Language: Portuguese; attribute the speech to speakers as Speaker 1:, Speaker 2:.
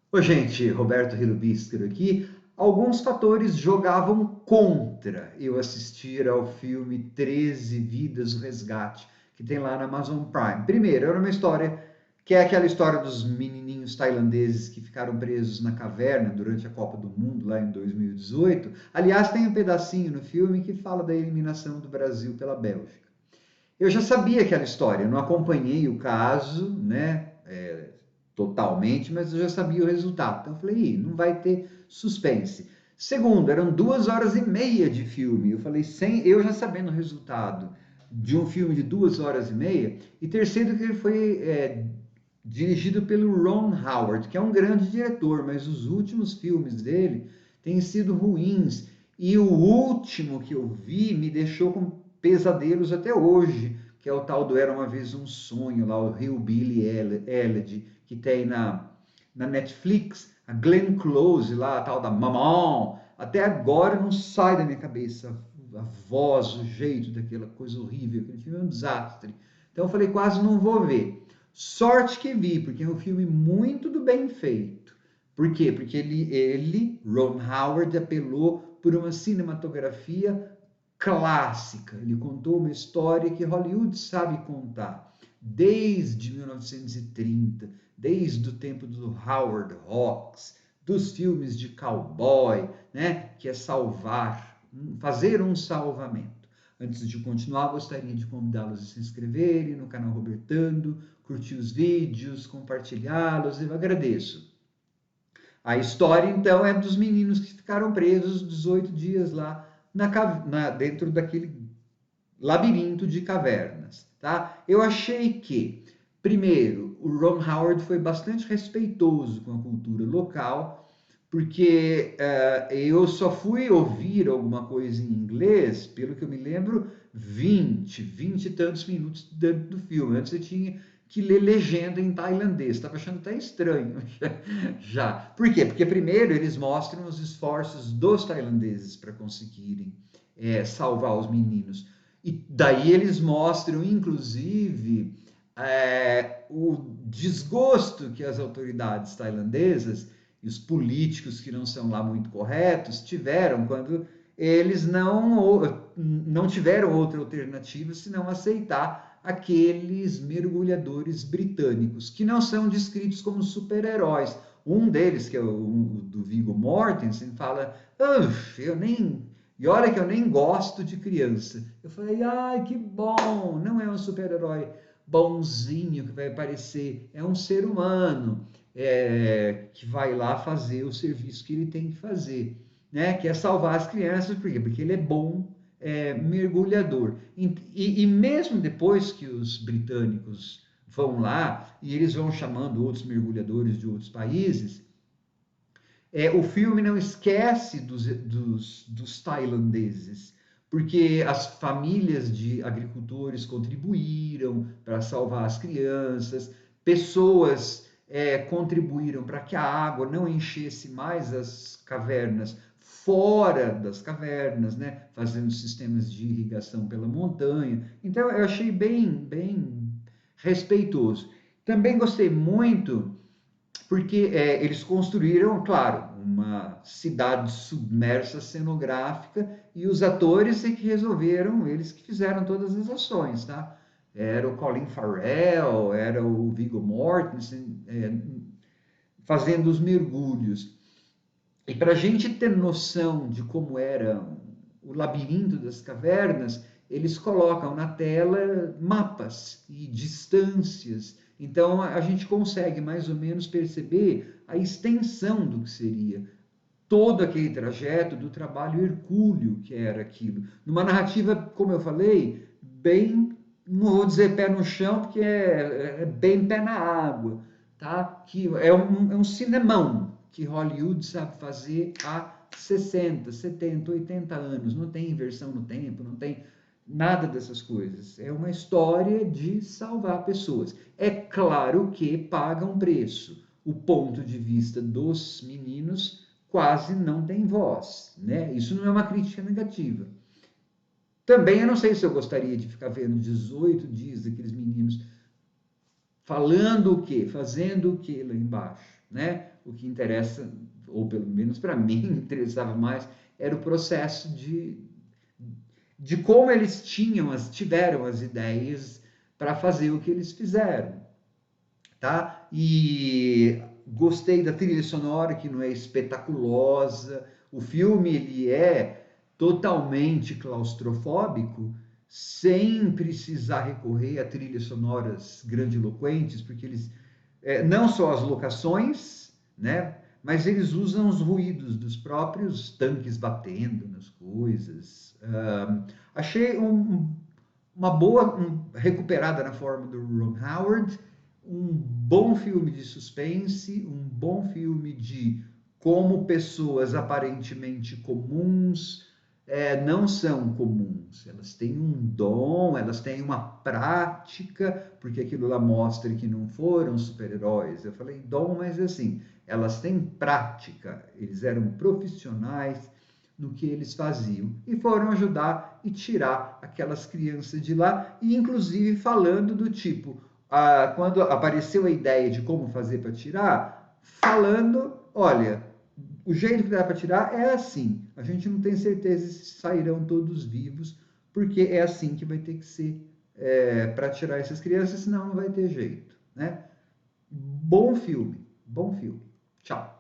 Speaker 1: Oi, gente, Roberto Hilubiscar aqui. Alguns fatores jogavam contra eu assistir ao filme 13 Vidas, o Resgate, que tem lá na Amazon Prime. Primeiro, era uma história que é aquela história dos menininhos tailandeses que ficaram presos na caverna durante a Copa do Mundo, lá em 2018. Aliás, tem um pedacinho no filme que fala da eliminação do Brasil pela Bélgica. Eu já sabia aquela história, eu não acompanhei o caso, né, totalmente, mas eu já sabia o resultado. Então eu falei, não vai ter suspense. Segundo, eram 2 horas e meia de filme. Eu falei, eu já sabendo o resultado de um filme de 2 horas e meia. E terceiro, que ele foi dirigido pelo Ron Howard, que é um grande diretor, mas os últimos filmes dele têm sido ruins. E o último que eu vi me deixou com pesadelos até hoje, que é o tal do Era Uma Vez um Sonho, lá o Hillbilly Elegy, que tem na Netflix, a Glenn Close lá, a tal da Maman. Até agora não sai da minha cabeça a voz, o jeito daquela coisa horrível. Aquele filme é um desastre. Então eu falei, quase não vou ver. Sorte que vi, porque é um filme muito do bem feito. Por quê? Porque Ron Howard, apelou por uma cinematografia clássica. Ele contou uma história que Hollywood sabe contar. Desde 1930, desde o tempo do Howard Hawks, dos filmes de cowboy, né, que é salvar, fazer um salvamento. Antes de continuar, gostaria de convidá-los a se inscreverem no canal Robertando, curtir os vídeos, compartilhá-los, eu agradeço. A história, então, é dos meninos que ficaram presos 18 dias lá dentro daquele labirinto de cavernas. Tá? Eu achei que, primeiro, o Ron Howard foi bastante respeitoso com a cultura local, porque eu só fui ouvir alguma coisa em inglês, pelo que eu me lembro, 20 e tantos minutos dentro do filme. Antes eu tinha que ler legenda em tailandês. Estava achando até estranho já. Por quê? Porque primeiro eles mostram os esforços dos tailandeses para conseguirem salvar os meninos. E daí eles mostram, inclusive, o desgosto que as autoridades tailandesas e os políticos que não são lá muito corretos tiveram quando eles não tiveram outra alternativa senão aceitar aqueles mergulhadores britânicos, que não são descritos como super-heróis. Um deles, que é o do Viggo Mortensen, fala: eu nem. E olha que eu nem gosto de criança. Eu falei, ai, que bom, não é um super-herói bonzinho que vai aparecer, é um ser humano que vai lá fazer o serviço que ele tem que fazer, né? Que é salvar as crianças, por quê? Porque ele é bom mergulhador. E mesmo depois que os britânicos vão lá e eles vão chamando outros mergulhadores de outros países, o filme não esquece dos tailandeses, porque as famílias de agricultores contribuíram para salvar as crianças, pessoas contribuíram para que a água não enchesse mais as cavernas fora das cavernas, né, fazendo sistemas de irrigação pela montanha. Então eu achei bem respeitoso. Também gostei muito porque eles construíram, claro, uma cidade submersa cenográfica e os atores é que resolveram, eles que fizeram todas as ações, tá? Era o Colin Farrell, era o Viggo Mortensen fazendo os mergulhos. E para a gente ter noção de como era o labirinto das cavernas, eles colocam na tela mapas e distâncias. Então a gente consegue mais ou menos perceber a extensão do que seria todo aquele trajeto do trabalho hercúleo que era aquilo. Numa narrativa, como eu falei, bem, não vou dizer pé no chão, porque é bem pé na água, tá? Que é um cinemão que Hollywood sabe fazer há 60, 70, 80 anos. Não tem inversão no tempo, não tem nada dessas coisas. É uma história de salvar pessoas. É claro que paga um preço. O ponto de vista dos meninos quase não tem voz, né? Isso não é uma crítica negativa. Também eu não sei se eu gostaria de ficar vendo 18 dias daqueles meninos falando o quê, fazendo o quê lá embaixo. né? O que interessa, ou pelo menos para mim, interessava mais, era o processo de como eles tiveram as ideias para fazer o que eles fizeram, tá? E gostei da trilha sonora, que não é espetaculosa. O filme, ele é totalmente claustrofóbico, sem precisar recorrer a trilhas sonoras grandiloquentes, porque eles, não só as locações, né? Mas eles usam os ruídos dos próprios tanques batendo nas coisas. Achei uma boa recuperada na forma do Ron Howard, um bom filme de suspense, um bom filme de como pessoas aparentemente comuns não são comuns. Elas têm um dom, elas têm uma prática, porque aquilo lá mostra que não foram super-heróis. Eu falei dom, mas assim, elas têm prática, eles eram profissionais no que eles faziam e foram ajudar e tirar aquelas crianças de lá, e inclusive falando do tipo, quando apareceu a ideia de como fazer para tirar, falando, olha, o jeito que dá para tirar é assim, a gente não tem certeza se sairão todos vivos, porque é assim que vai ter que ser para tirar essas crianças, senão não vai ter jeito, né? Bom filme, bom filme. Tchau.